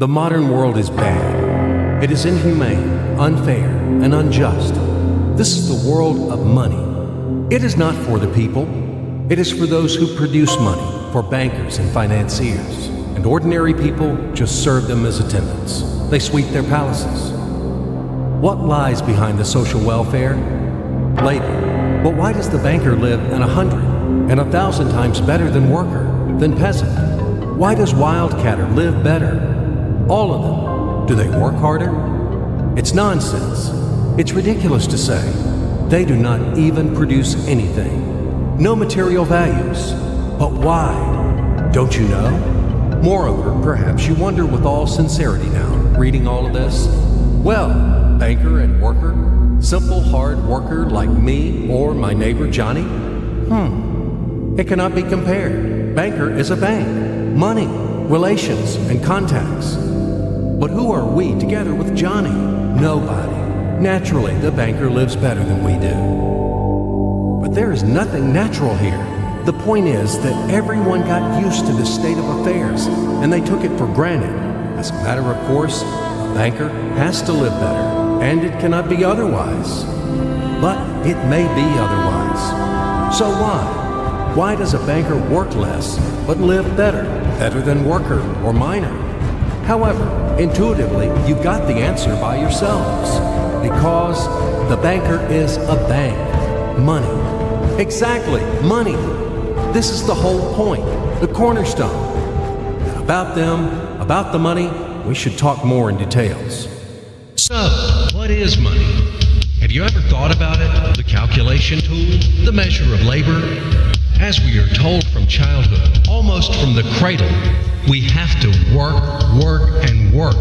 The modern world is bad. It is inhumane, unfair, and unjust. This is the world of money. It is not for the people. It is for those who produce money, for bankers and financiers. And ordinary people just serve them as attendants. They sweep their palaces. What lies behind the social welfare? Labor. But why does the banker live in 100 and 1,000 times better than worker, than peasant? Why does wildcatter live better? All of them. Do they work harder? It's nonsense. It's ridiculous to say. They do not even produce anything. No material values. But why? Don't you know? Moreover, perhaps you wonder with all sincerity now, reading all of this. Well, banker and worker, simple hard worker like me or my neighbor Johnny? It cannot be compared. Banker is a bank. Money, relations, and contacts. But who are we together with Johnny? Nobody. Naturally, the banker lives better than we do. But there is nothing natural here. The point is that everyone got used to this state of affairs, and they took it for granted. As a matter of course, a banker has to live better, and it cannot be otherwise. But it may be otherwise. So why? Why does a banker work less, but live better? Better than worker or miner? However, intuitively, you got the answer by yourselves. Because the banker is a bank. Money. Exactly, money. This is the whole point, the cornerstone. And about them, about the money, we should talk more in details. So, what is money? Have you ever thought about it? The calculation tool, the measure of labor? As we are told from childhood, almost from the cradle, we have to work, and work.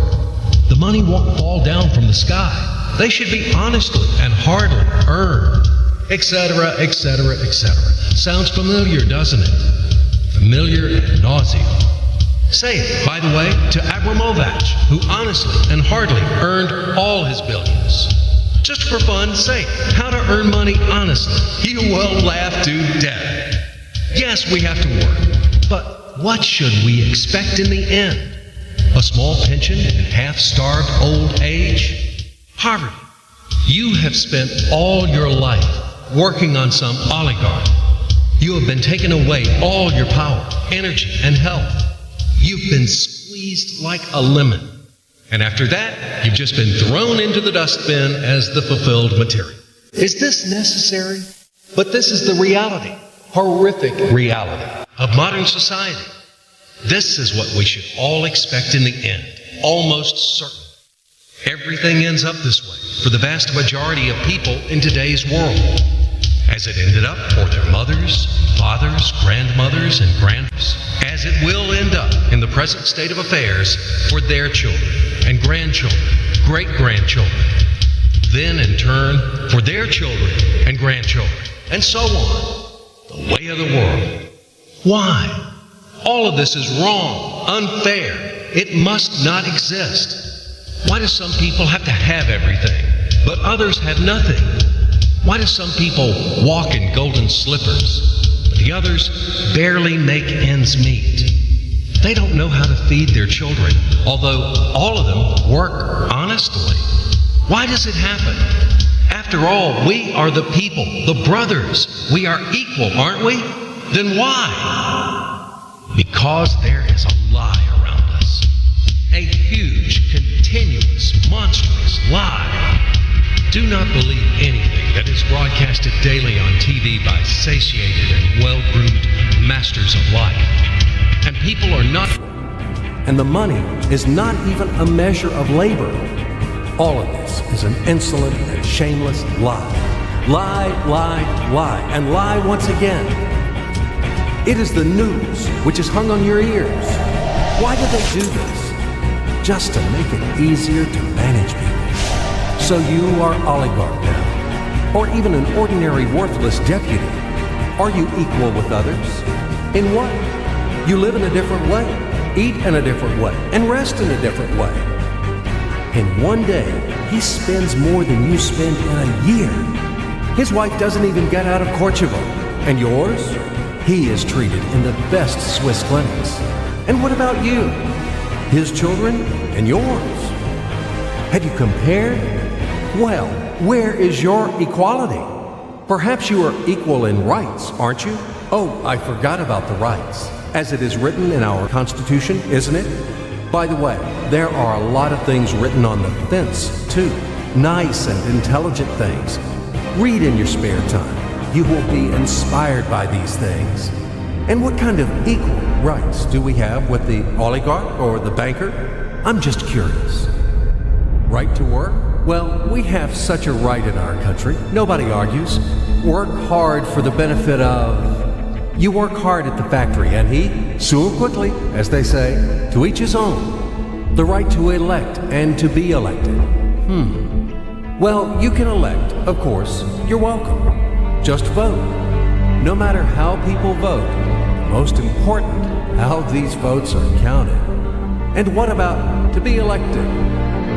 The money won't fall down from the sky. They should be honestly and hardly earned, etc., etc., etc. Sounds familiar, doesn't it? Familiar and nauseating. Say it, by the way, to Abramovich, who honestly and hardly earned all his billions. Just for fun, say how to earn money honestly. You will laugh to death. Yes, we have to work, but what should we expect in the end? A small pension and half-starved old age? Poverty. You have spent all your life working on some oligarch. You have been taken away all your power, energy, and health. You've been squeezed like a lemon. And after that, you've just been thrown into the dustbin as the fulfilled material. Is this necessary? But this is the reality, horrific reality of modern society. This is what we should all expect in the end, almost certain. Everything ends up this way for the vast majority of people in today's world, as it ended up for their mothers, fathers, grandmothers, and grandfathers, as it will end up in the present state of affairs for their children and grandchildren, great-grandchildren, then in turn for their children and grandchildren, and so on, the way of the world. Why? All of this is wrong, unfair. It must not exist. Why do some people have to have everything, but others have nothing? Why do some people walk in golden slippers, but the others barely make ends meet? They don't know how to feed their children, although all of them work honestly. Why does it happen? After all, we are the people, the brothers. We are equal, aren't we? Then why? Because there is a lie around us. A huge, continuous, monstrous lie. Do not believe anything that is broadcasted daily on TV by satiated and well-groomed masters of life. And people are not... And the money is not even a measure of labor. All of this is an insolent and shameless lie. Lie, lie, lie, and lie once again. It is the news which is hung on your ears. Why do they do this? Just to make it easier to manage people. So you are oligarch now, or even an ordinary worthless deputy. Are you equal with others? In what? You live in a different way, eat in a different way, and rest in a different way. In one day, he spends more than you spend in a year. His wife doesn't even get out of Kosovo. And yours? He is treated in the best Swiss clinics. And what about you? his children and yours. Had you compared? Well, where is your equality? Perhaps you are equal in rights, aren't you? Oh, I forgot about the rights, as it is written in our Constitution, isn't it? By the way, there are a lot of things written on the fence, too. Nice and intelligent things. Read in your spare time. You will be inspired by these things. And what kind of equal rights do we have with the oligarch or the banker? I'm just curious. Right to work? Well, we have such a right in our country. Nobody argues. Work hard for the benefit of... You work hard at the factory, and he, soon quickly, as they say, to each his own. The right to elect and to be elected. Well, you can elect, of course. You're welcome. Just vote. No matter how people vote, most important, how these votes are counted. And what about to be elected?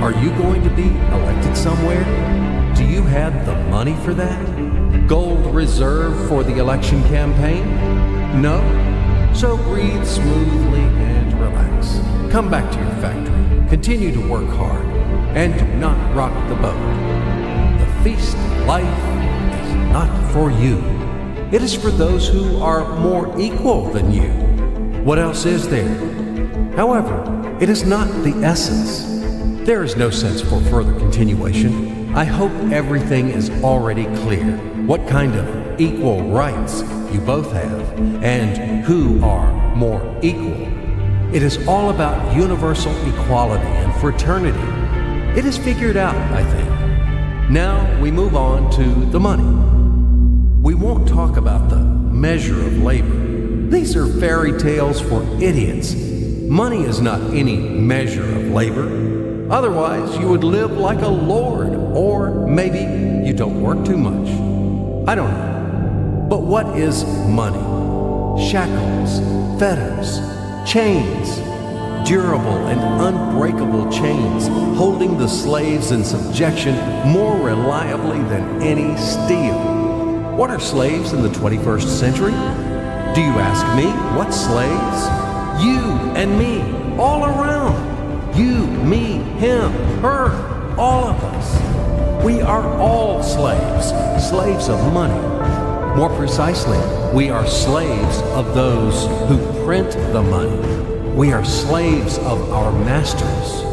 Are you going to be elected somewhere? Do you have the money for that? Gold reserve for the election campaign? No? So breathe smoothly and relax. Come back to your factory. Continue to work hard. And do not rock the boat. The feast of life is not for you. It is for those who are more equal than you. What else is there? However, it is not the essence. There is no sense for further continuation. I hope everything is already clear. What kind of equal rights you both have, and who are more equal. It is all about universal equality and fraternity. It is figured out, I think. Now we move on to the money. We won't talk about the measure of labor. These are fairy tales for idiots. Money is not any measure of labor. Otherwise, you would live like a lord, or maybe you don't work too much. I don't know. But what is money? Shackles, fetters, chains, durable and unbreakable chains holding the slaves in subjection more reliably than any steel. What are slaves in the 21st century? Do you ask me? What slaves? You and me, all around. You, me, him, her, all of us. We are all slaves, slaves of money. More precisely, we are slaves of those who print the money. We are slaves of our masters.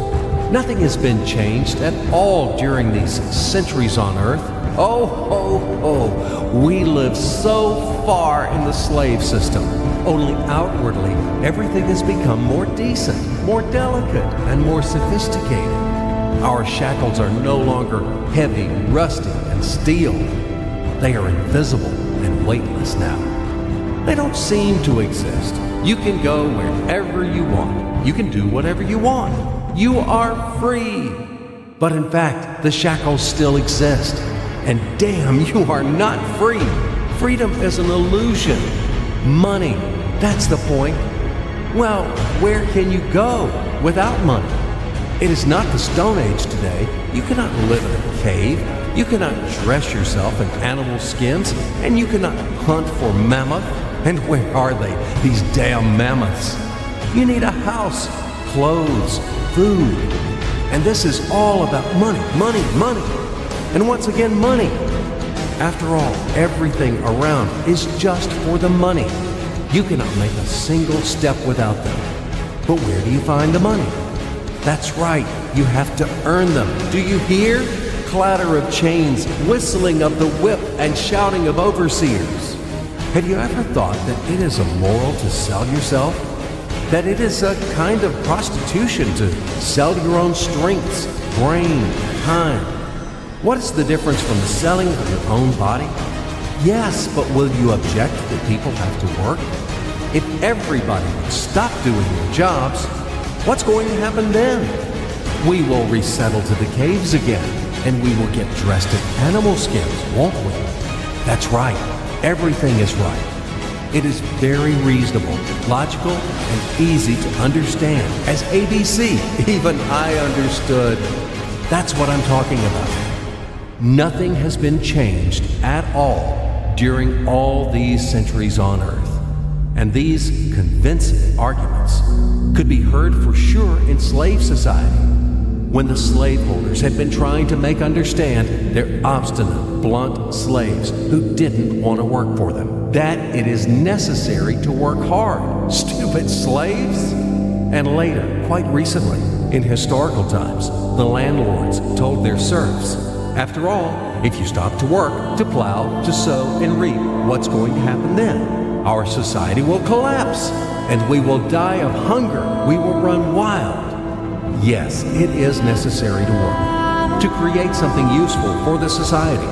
Nothing has been changed at all during these centuries on earth. We live so far in the slave system. Only outwardly, everything has become more decent, more delicate, and more sophisticated. Our shackles are no longer heavy, rusty, and steel. They are invisible and weightless now. They don't seem to exist. You can go wherever you want. You can do whatever you want. You are free. But in fact, the shackles still exist. And damn, you are not free. Freedom is an illusion. Money, that's the point. Well, where can you go without money? It is not the Stone Age today. You cannot live in a cave. You cannot dress yourself in animal skins. And you cannot hunt for mammoth. And where are they, these damn mammoths? You need a house, clothes, food. And this is all about money, money, money. And once again, money. After all, everything around is just for the money. You cannot make a single step without them. But where do you find the money? That's right, you have to earn them. Do you hear? Clatter of chains, whistling of the whip, and shouting of overseers. Have you ever thought that it is immoral to sell yourself? That it is a kind of prostitution to sell your own strengths, brain, time? What is the difference from the selling of your own body? Yes, but will you object that people have to work? If everybody would stop doing their jobs, what's going to happen then? We will resettle to the caves again, and we will get dressed in animal skins, won't we? That's right. Everything is right. It is very reasonable, logical, and easy to understand. As ABC, even I understood. That's what I'm talking about. Nothing has been changed at all during all these centuries on Earth. And these convincing arguments could be heard for sure in slave society, when the slaveholders had been trying to make understand their obstinate, blunt slaves who didn't want to work for them that it is necessary to work hard. Stupid slaves! And later, quite recently, in historical times, the landlords told their serfs, after all, if you stop to work, to plow, to sow, and reap, what's going to happen then? Our society will collapse, and we will die of hunger. We will run wild. Yes, it is necessary to work, to create something useful for the society.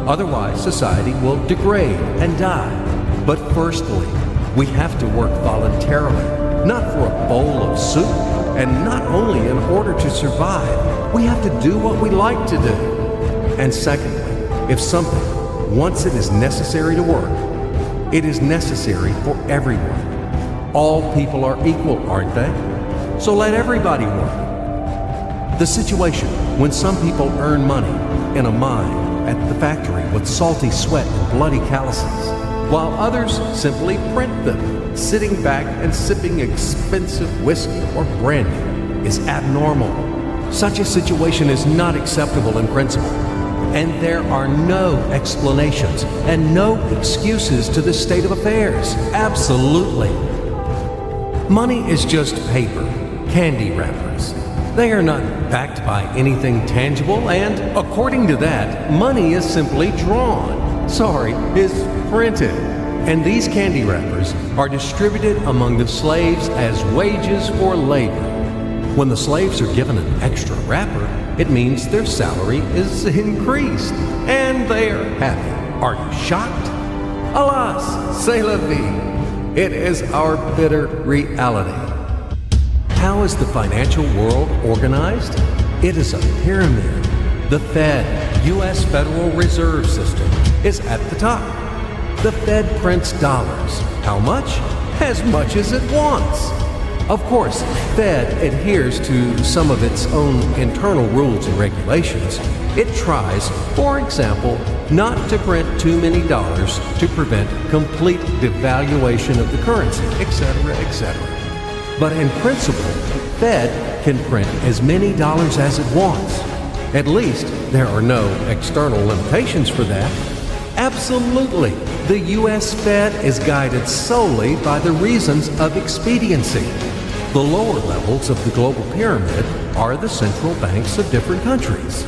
Otherwise, society will degrade and die. But firstly, we have to work voluntarily, not for a bowl of soup, and not only in order to survive. We have to do what we like to do. And secondly, if something, once it is necessary to work, it is necessary for everyone. All people are equal, aren't they? So let everybody work. The situation when some people earn money in a mine, at the factory with salty sweat and bloody calluses, while others simply print them, sitting back and sipping expensive whiskey or brandy, is abnormal. Such a situation is not acceptable in principle, and there are no explanations and no excuses to this state of affairs. Absolutely. Money is just paper, candy wrappers. They are not backed by anything tangible, and according to that, money is simply is printed. And these candy wrappers are distributed among the slaves as wages for labor. When the slaves are given an extra wrapper, it means their salary is increased, and they are happy. Are you shocked? Alas, c'est la vie. It is our bitter reality. How is the financial world organized? It is a pyramid. The Fed, U.S. Federal Reserve System, is at the top. The Fed prints dollars. How much? As much as it wants. Of course, Fed adheres to some of its own internal rules and regulations. It tries, for example, not to print too many dollars to prevent complete devaluation of the currency, etc., etc. But in principle, Fed can print as many dollars as it wants. At least there are no external limitations for that. Absolutely, the U.S. Fed is guided solely by the reasons of expediency. The lower levels of the global pyramid are the central banks of different countries.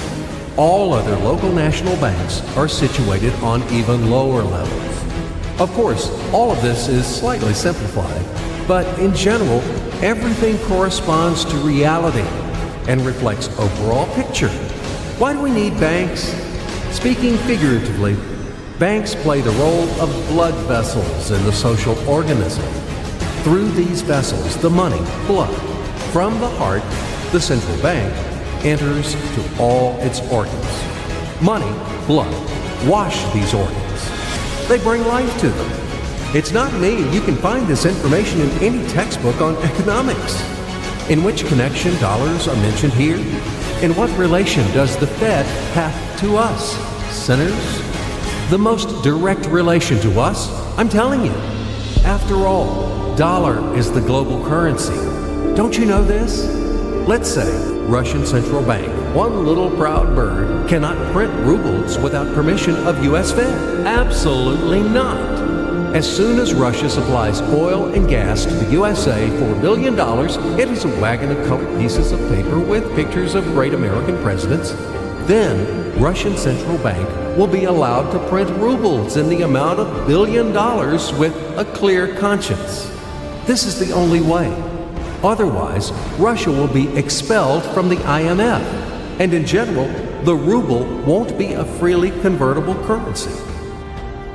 All other local national banks are situated on even lower levels. Of course, all of this is slightly simplified, but in general, everything corresponds to reality and reflects overall picture. Why do we need banks? Speaking figuratively, banks play the role of blood vessels in the social organism. Through these vessels, the money, blood, from the heart, the central bank, enters to all its organs. Money, blood, wash these organs. They bring life to them. It's not me. You can find this information in any textbook on economics. In which connection dollars are mentioned here? In what relation does the Fed have to us, sinners? The most direct relation to us, I'm telling you. After all, dollar is the global currency. Don't you know this? Let's say Russian Central Bank, one little proud bird, cannot print rubles without permission of U.S. Fed. Absolutely not. As soon as Russia supplies oil and gas to the USA for $1 billion, it is a wagon of colored pieces of paper with pictures of great American presidents. Then, Russian Central Bank will be allowed to print rubles in the amount of $1 billion with a clear conscience. This is the only way. Otherwise, Russia will be expelled from the IMF, and in general, the ruble won't be a freely convertible currency.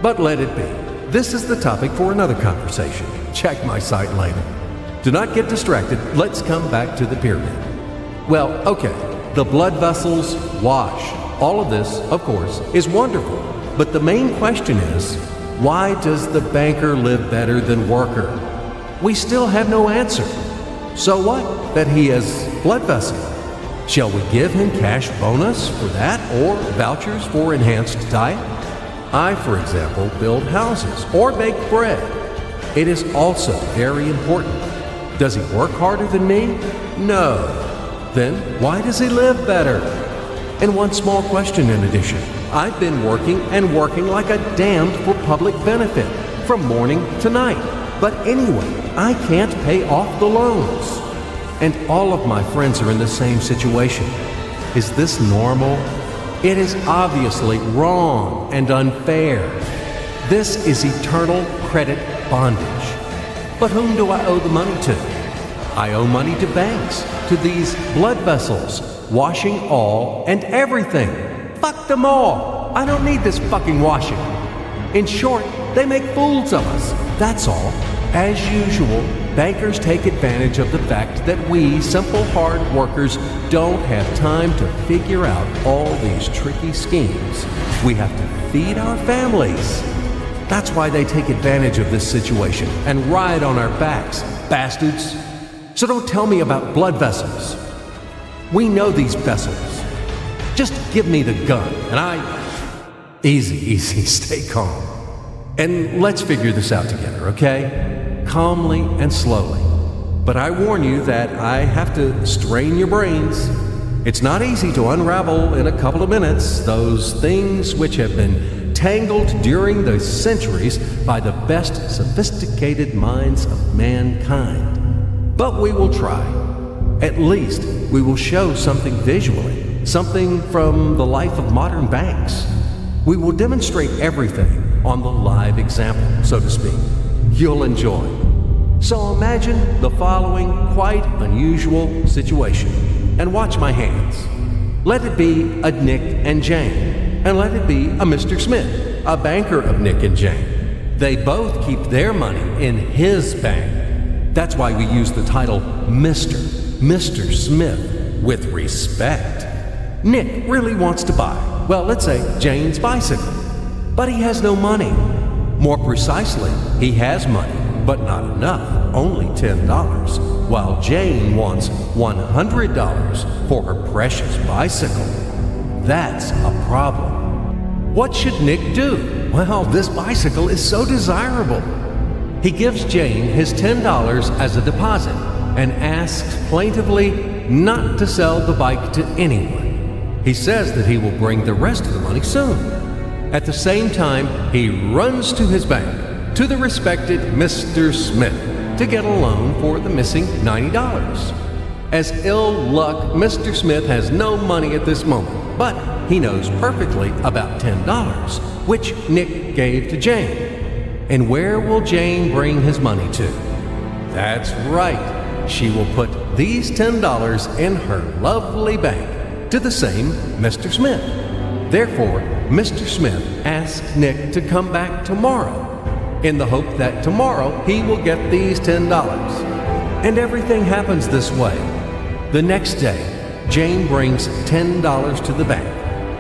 But let it be. This is the topic for another conversation. Check my site later. Do not get distracted. Let's come back to the pyramid. Well, okay, the blood vessels wash. All of this, of course, is wonderful. But the main question is, why does the banker live better than worker? We still have no answer. So what that he has blood vessel? Shall we give him cash bonus for that or vouchers for enhanced diet? I, for example, build houses or bake bread. it is also very important. Does he work harder than me? No. Then why does he live better? And one small question in addition. I've been working and working like a damned for public benefit from morning to night. But anyway, I can't pay off the loans. And all of my friends are in the same situation. Is this normal? It is obviously wrong and unfair. This is eternal credit bondage. But whom do I owe the money to? I owe money to banks, to these blood vessels, washing all and everything. Fuck them all. I don't need this fucking washing. In short, they make fools of us. That's all. As usual, bankers take advantage of the fact that we, simple hard workers, don't have time to figure out all these tricky schemes. We have to feed our families. That's why they take advantage of this situation and ride on our backs, bastards. So don't tell me about blood vessels. We know these vessels. Just give me the gun and Easy, stay calm. And let's figure this out together, okay? Calmly and slowly. But I warn you that I have to strain your brains. It's not easy to unravel in a couple of minutes those things which have been tangled during the centuries by the best sophisticated minds of mankind. But we will try. At least we will show something visually, something from the life of modern banks. We will demonstrate everything on the live example, so to speak. You'll enjoy. So imagine the following quite unusual situation, and watch my hands. Let it be a Nick and Jane, and let it be a Mr. Smith, a banker of Nick and Jane. They both keep their money in his bank. That's why we use the title Mr. Smith, with respect. Nick really wants to buy, well, let's say Jane's bicycle, but he has no money. More precisely, he has money, but not enough, only $10, while Jane wants $100 for her precious bicycle. That's a problem. What should Nick do? Well, this bicycle is so desirable. He gives Jane his $10 as a deposit and asks plaintively not to sell the bike to anyone. He says that he will bring the rest of the money soon. At the same time, he runs to his bank, to the respected Mr. Smith, to get a loan for the missing $90. As ill luck, Mr. Smith has no money at this moment, but he knows perfectly about $10, which Nick gave to Jane. And where will Jane bring his money to? That's right, she will put these $10 in her lovely bank, to the same Mr. Smith. Therefore, Mr. Smith asks Nick to come back tomorrow, in the hope that tomorrow he will get these $10. And everything happens this way. The next day, Jane brings $10 to the bank.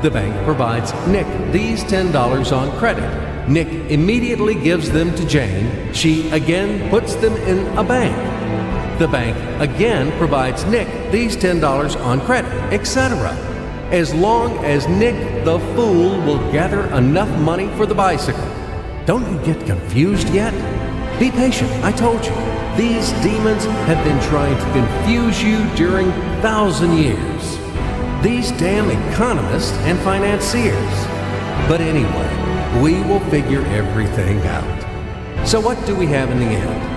The bank provides Nick these $10 on credit. Nick immediately gives them to Jane. She again puts them in a bank. The bank again provides Nick these $10 on credit, etc. As long as Nick the fool will gather enough money for the bicycle. Don't you get confused yet? Be patient, I told you. These demons have been trying to confuse you during 1,000 years. These damn economists and financiers. But anyway, we will figure everything out. So what do we have in the end?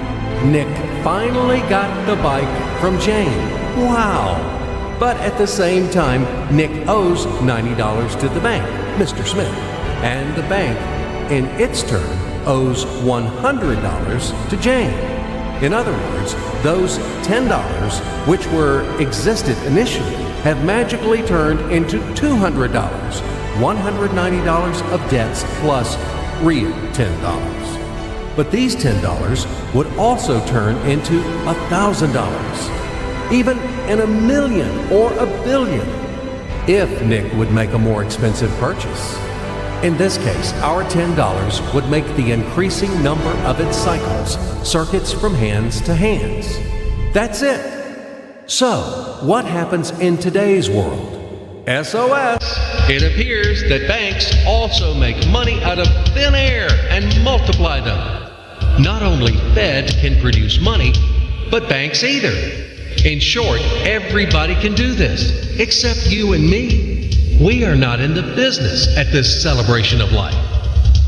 Nick finally got the bike from Jane. Wow! But at the same time, Nick owes $90 to the bank, Mr. Smith. And the bank, in its turn, owes $100 to Jane. In other words, those $10, which existed initially, have magically turned into $200, $190 of debts plus real $10. But these $10 would also turn into $1,000, even in $1 million or $1 billion, if Nick would make a more expensive purchase. In this case, our $10 would make the increasing number of its cycles, circuits from hands to hands. That's it. So, what happens in today's world? SOS! It appears that banks also make money out of thin air and multiply them. Not only Fed can produce money, but banks either. In short, everybody can do this, except you and me. We are not in the business at this celebration of life.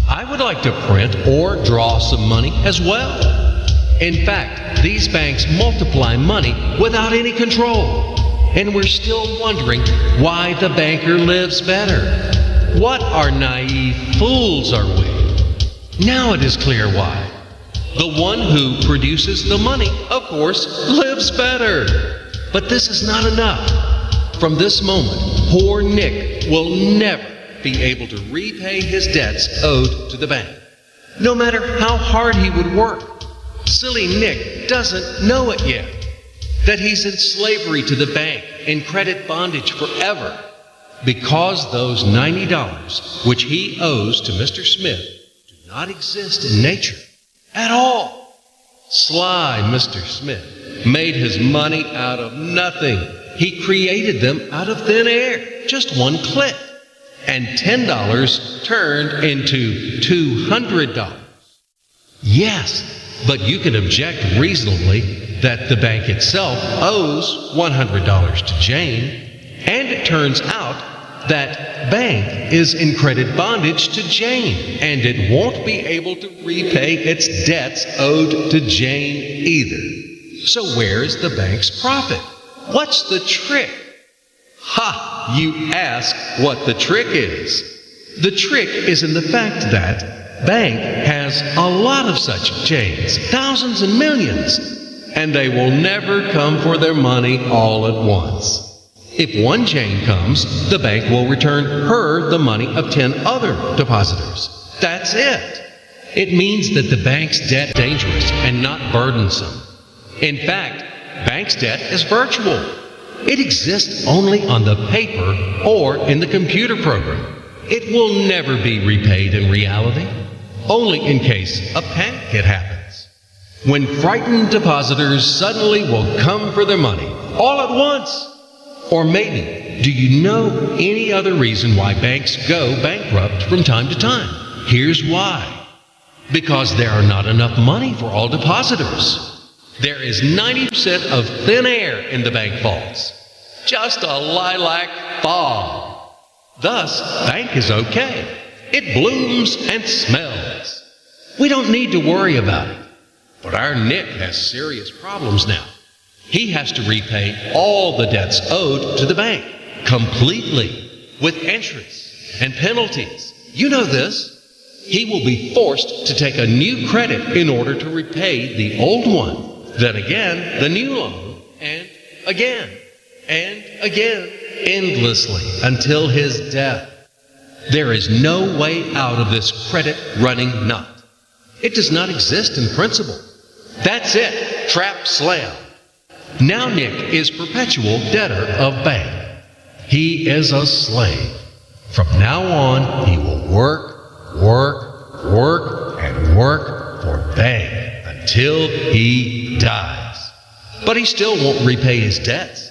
I would like to print or draw some money as well. In fact, these banks multiply money without any control. And we're still wondering why the banker lives better. What are naive fools are we? Now it is clear why. The one who produces the money, of course, lives better. But this is not enough. From this moment, poor Nick will never be able to repay his debts owed to the bank, no matter how hard he would work. Silly Nick doesn't know it yet, that he's in slavery to the bank, in credit bondage forever, because those $90 which he owes to Mr. Smith do not exist in nature at all. Sly Mr. Smith made his money out of nothing. He created them out of thin air, just one click. And $10 turned into $200. Yes, but you can object reasonably that the bank itself owes $100 to Jane, and it turns out that bank is in credit bondage to Jane, and it won't be able to repay its debts owed to Jane either. So where's the bank's profit? What's the trick? Ha! You ask what the trick is. The trick is in the fact that bank has a lot of such Janes, thousands and millions, and they will never come for their money all at once. If one Jane comes, the bank will return her the money of 10 other depositors. That's it. It means that the bank's debt is dangerous and not burdensome. In fact, bank's debt is virtual. It exists only on the paper or in the computer program. It will never be repaid in reality, only in case a panic happens, when frightened depositors suddenly will come for their money all at once. Or maybe, do you know any other reason why banks go bankrupt from time to time? Here's why. Because there are not enough money for all depositors. There is 90% of thin air in the bank vaults. Just a lilac fog. Thus, bank is okay. It blooms and smells. We don't need to worry about it. But our Nick has serious problems now. He has to repay all the debts owed to the bank, completely, with interest and penalties. You know this. He will be forced to take a new credit in order to repay the old one. Then again, the new loan, and again, endlessly, until his death. There is no way out of this credit running knot. It does not exist in principle. That's it. Trap slam. Now Nick is perpetual debtor of bank. He is a slave. From now on, he will work for bank until he dies. But he still won't repay his debts.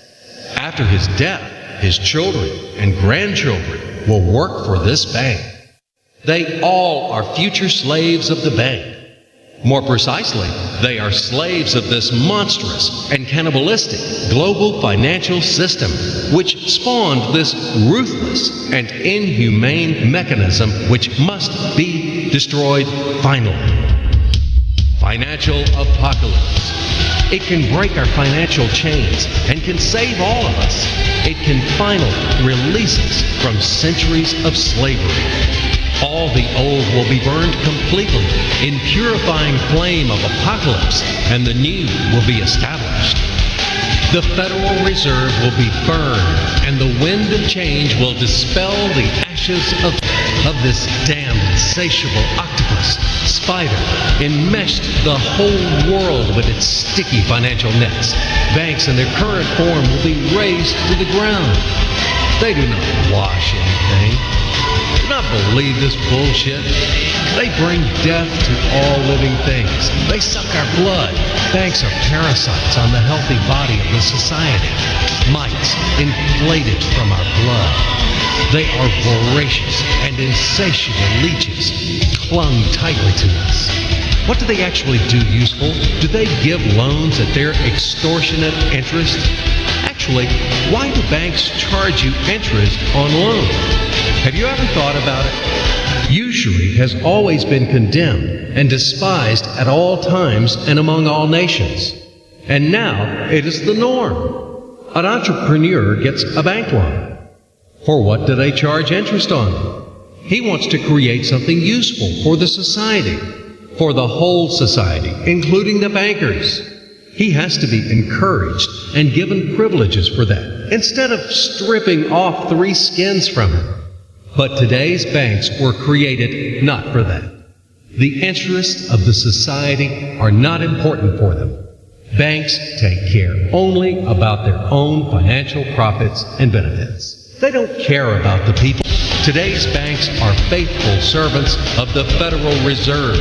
After his death, his children and grandchildren will work for this bank. They all are future slaves of the bank. More precisely, they are slaves of this monstrous and cannibalistic global financial system, which spawned this ruthless and inhumane mechanism which must be destroyed finally. Financial apocalypse. It can break our financial chains and can save all of us. It can finally release us from centuries of slavery. All the old will be burned completely in purifying flame of apocalypse, and the new will be established. The Federal Reserve will be burned, and the wind of change will dispel the ashes of this damned insatiable octopus spider enmeshed the whole world with its sticky financial nets. Banks in their current form will be razed to the ground. They do not wash anything. Do not believe this bullshit. They bring death to all living things. They suck our blood. Banks are parasites on the healthy body of the society. Mites inflated from our blood. They are voracious and insatiable leeches, clung tightly to us. What do they actually do useful? Do they give loans at their extortionate interest? Actually, why do banks charge you interest on loans? Have you ever thought about it? Usury has always been condemned and despised at all times and among all nations. And now it is the norm. An entrepreneur gets a bank loan. For what do they charge interest on? He wants to create something useful for the society, for the whole society, including the bankers. He has to be encouraged and given privileges for that, instead of stripping off 3 skins from him. But today's banks were created not for that. The interests of the society are not important for them. Banks take care only about their own financial profits and benefits. They don't care about the people. Today's banks are faithful servants of the Federal Reserve.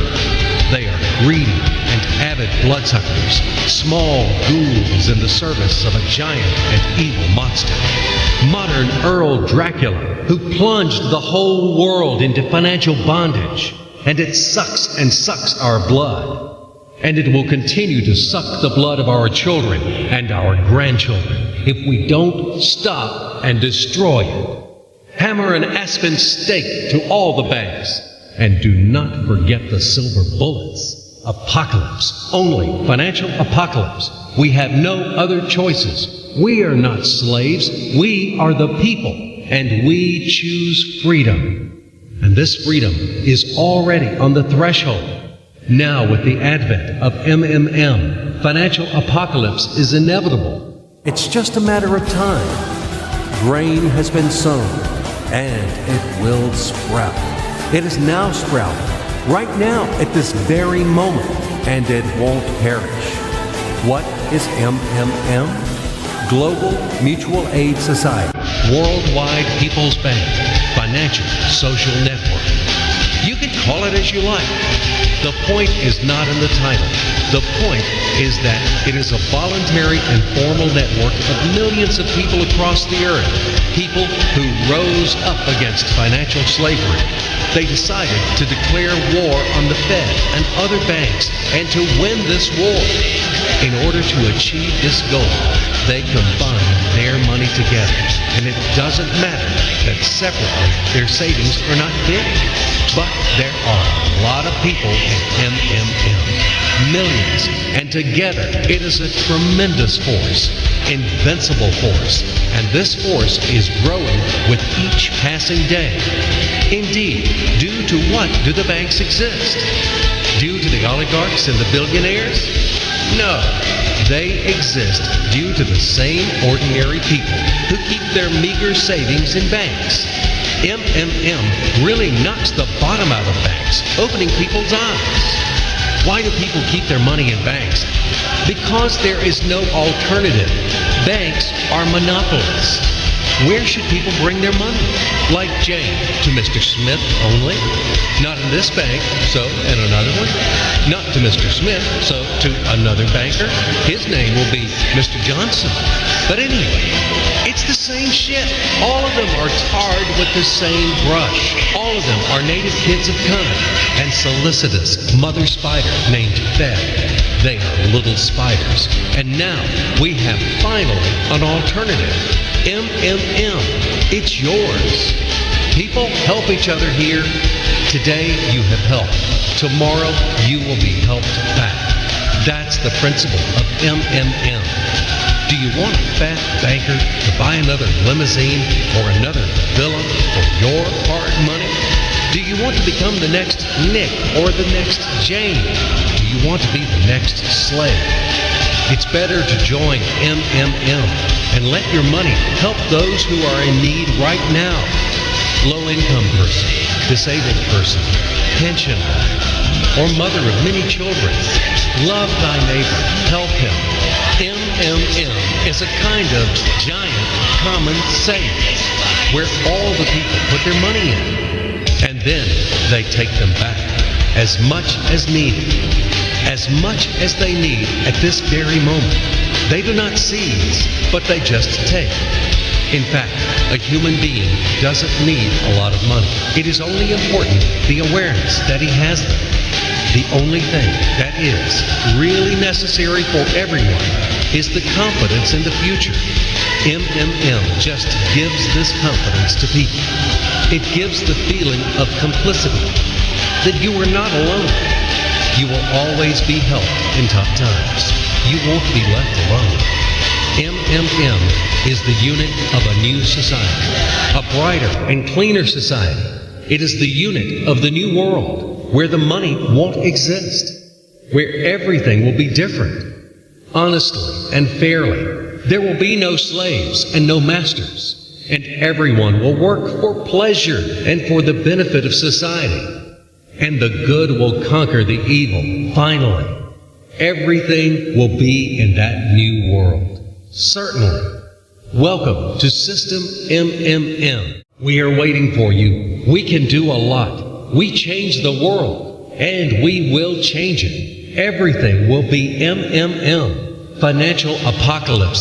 They are greedy and avid bloodsuckers, small ghouls in the service of a giant and evil monster. Modern Earl Dracula, who plunged the whole world into financial bondage, and it sucks and sucks our blood. And it will continue to suck the blood of our children and our grandchildren if we don't stop and destroy it. Hammer an aspen stake to all the banks. And do not forget the silver bullets. Apocalypse. Only financial apocalypse. We have no other choices. We are not slaves. We are the people. And we choose freedom. And this freedom is already on the threshold. Now, with the advent of MMM, financial apocalypse is inevitable. It's just a matter of time. Grain has been sown, and it will sprout. It is now sprouting, right now, at this very moment, and it won't perish. What is MMM? Global Mutual Aid Society. Worldwide People's Bank. Financial Social Network. You can call it as you like. The point is not in the title. The point is that it is a voluntary and formal network of millions of people across the earth. People who rose up against financial slavery. They decided to declare war on the Fed and other banks and to win this war. In order to achieve this goal, they combine their money together. And it doesn't matter that separately their savings are not big. But there are a lot of people in MMM, millions, and together it is a tremendous force, invincible force, and this force is growing with each passing day. Indeed, due to what do the banks exist? Due to the oligarchs and the billionaires? No, they exist due to the same ordinary people who keep their meager savings in banks. MMM really knocks the bottom out of banks, opening people's eyes. Why do people keep their money in banks? Because there is no alternative. Banks are monopolies. Where should people bring their money? Like Jane, to Mr. Smith only? Not in this bank, so in another one? Not to Mr. Smith, so to another banker? His name will be Mr. Johnson. But anyway, it's the same shit. All of them are tarred with the same brush. All of them are native kids of kind and solicitous mother spider named Beth. They are little spiders. And now we have finally an alternative. MMM. It's yours. People help each other here. Today you have helped. Tomorrow you will be helped back. That's the principle of MMM. Do you want a fat banker to buy another limousine or another villa for your hard money? Do you want to become the next Nick or the next Jane? Do you want to be the next slave? It's better to join MMM and let your money help those who are in need right now. Low-income person, disabled person, pensioner, or mother of many children. Love thy neighbor, help him. MMM is a kind of giant common savings where all the people put their money in. And then they take them back as much as needed. As much as they need at this very moment. They do not seize, but they just take. In fact, a human being doesn't need a lot of money. It is only important the awareness that he has them. The only thing that is really necessary for everyone is the confidence in the future. MMM just gives this confidence to people. It gives the feeling of complicity, that you are not alone. You will always be helped in tough times. You won't be left alone. MMM is the unit of a new society, a brighter and cleaner society. It is the unit of the new world, where the money won't exist, where everything will be different, honestly and fairly. There will be no slaves and no masters, and everyone will work for pleasure and for the benefit of society. And the good will conquer the evil, finally. Everything will be in that new world. Certainly. Welcome to System MMM. We are waiting for you. We can do a lot. We change the world, and we will change it. Everything will be MMM. Financial apocalypse